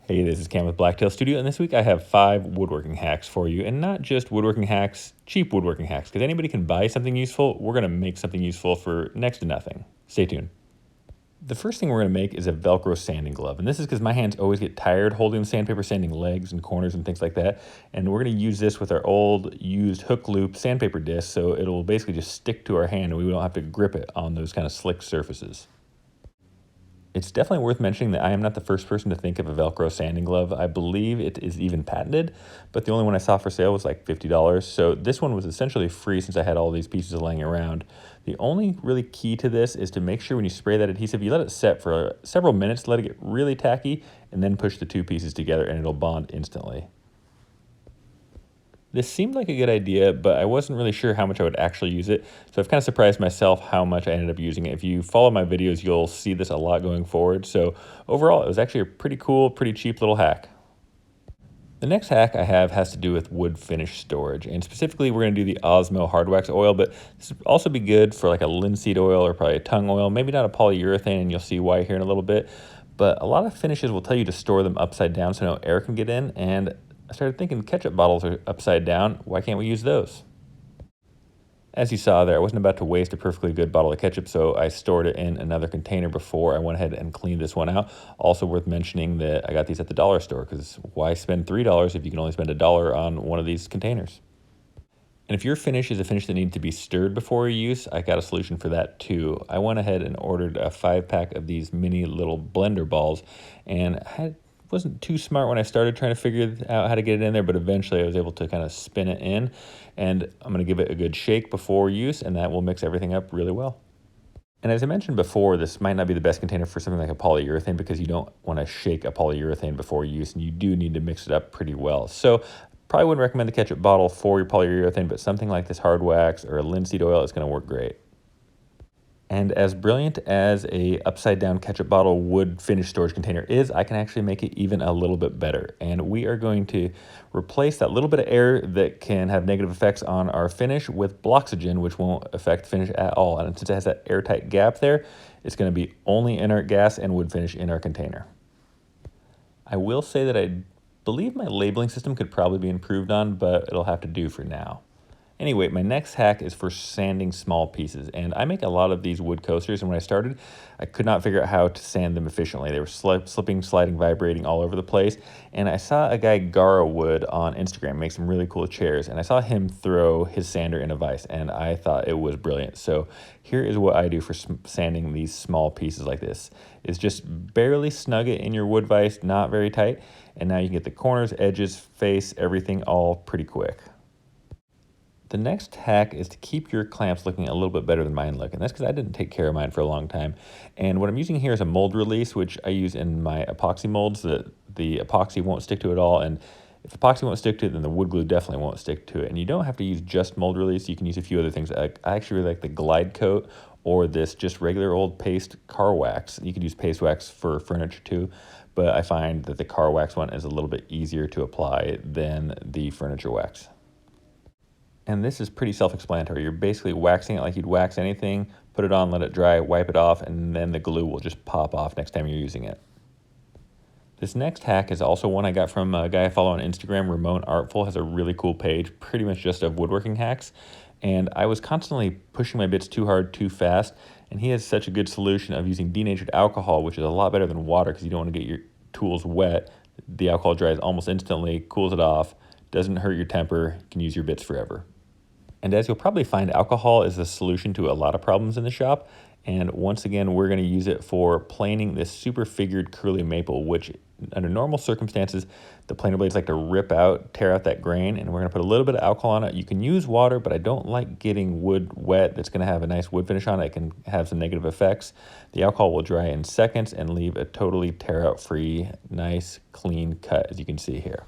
Hey, this is Cam with Blacktail Studio, and this week I have 5 woodworking hacks for you, and not just woodworking hacks, cheap woodworking hacks, because anybody can buy something useful. We're going to make something useful for next to nothing. Stay tuned. The first thing we're going to make is a Velcro sanding glove, and this is because my hands always get tired holding the sandpaper, sanding legs and corners and things like that, and we're going to use this with our old used hook loop sandpaper disc, so it'll basically just stick to our hand and we don't have to grip it on those kind of slick surfaces. It's definitely worth mentioning that I am not the first person to think of a Velcro sanding glove. I believe it is even patented, but the only one I saw for sale was like $50. So this one was essentially free since I had all these pieces laying around. The only really key to this is to make sure when you spray that adhesive, you let it set for several minutes, let it get really tacky, and then push the 2 pieces together and it'll bond instantly. This seemed like a good idea, but I wasn't really sure how much I would actually use it, so I've kind of surprised myself how much I ended up using it. If you follow my videos, you'll see this a lot going forward, so overall, it was actually a pretty cool, pretty cheap little hack. The next hack I have has to do with wood finish storage, and specifically we're going to do the Osmo hard wax oil, but this would also be good for like a linseed oil or probably a tongue oil, maybe not a polyurethane, and you'll see why here in a little bit, but a lot of finishes will tell you to store them upside down so no air can get in, and I started thinking ketchup bottles are upside down. Why can't we use those? As you saw there, I wasn't about to waste a perfectly good bottle of ketchup, so I stored it in another container before I went ahead and cleaned this one out. Also worth mentioning that I got these at the dollar store, because why spend $3 if you can only spend $1 on one of these containers? And if your finish is a finish that needs to be stirred before use, I got a solution for that too. I went ahead and ordered a 5-pack of these mini little blender balls, and I wasn't too smart when I started trying to figure out how to get it in there, but eventually I was able to kind of spin it in, and I'm going to give it a good shake before use, and that will mix everything up really well. And as I mentioned before, this might not be the best container for something like a polyurethane because you don't want to shake a polyurethane before use, and you do need to mix it up pretty well. So probably wouldn't recommend the ketchup bottle for your polyurethane, but something like this hard wax or a linseed oil is going to work great. And as brilliant as a upside down ketchup bottle wood finish storage container is, I can actually make it even a little bit better. And we are going to replace that little bit of air that can have negative effects on our finish with Bloxygen, which won't affect the finish at all. And since it has that airtight gap there, it's going to be only inert gas and wood finish in our container. I will say that I believe my labeling system could probably be improved on, but it'll have to do for now. Anyway, my next hack is for sanding small pieces, and I make a lot of these wood coasters, and when I started, I could not figure out how to sand them efficiently. They were slipping, sliding, vibrating all over the place, and I saw a guy, Gara Wood, on Instagram make some really cool chairs, and I saw him throw his sander in a vise, and I thought it was brilliant. So here is what I do for sanding these small pieces like this, is just barely snug it in your wood vise, not very tight, and now you can get the corners, edges, face, everything all pretty quick. The next hack is to keep your clamps looking a little bit better than mine look, and that's because I didn't take care of mine for a long time. And what I'm using here is a mold release, which I use in my epoxy molds. The epoxy won't stick to it at all, and if epoxy won't stick to it, then the wood glue definitely won't stick to it. And you don't have to use just mold release. You can use a few other things. I actually really like the Glide Coat or this just regular old paste car wax. You can use paste wax for furniture too, but I find that the car wax one is a little bit easier to apply than the furniture wax. And this is pretty self-explanatory. You're basically waxing it like you'd wax anything, put it on, let it dry, wipe it off, and then the glue will just pop off next time you're using it. This next hack is also one I got from a guy I follow on Instagram, Ramon Artful, has a really cool page, pretty much just of woodworking hacks. And I was constantly pushing my bits too hard, too fast, and he has such a good solution of using denatured alcohol, which is a lot better than water because you don't want to get your tools wet. The alcohol dries almost instantly, cools it off, doesn't hurt your temper, you can use your bits forever. And as you'll probably find, alcohol is the solution to a lot of problems in the shop. And once again, we're going to use it for planing this super figured curly maple, which under normal circumstances, the planer blades like to rip out, tear out that grain. And we're going to put a little bit of alcohol on it. You can use water, but I don't like getting wood wet. That's going to have a nice wood finish on it. It can have some negative effects. The alcohol will dry in seconds and leave a totally tear out free, nice, clean cut, as you can see here.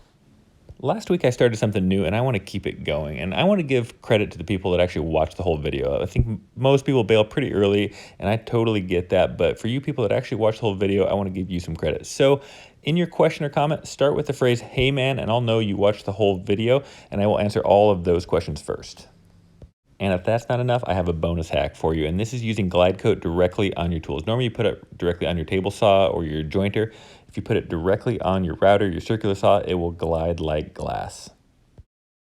Last week I started something new and I want to keep it going, and I want to give credit to the people that actually watch the whole video. I think most people bail pretty early and I totally get that, but for you people that actually watch the whole video, I want to give you some credit. So in your question or comment, start with the phrase, "Hey man," and I'll know you watched the whole video and I will answer all of those questions first. And if that's not enough, I have a bonus hack for you, and this is using Glide Coat directly on your tools. Normally you put it directly on your table saw or your jointer. If you put it directly on your router, your circular saw, it will glide like glass.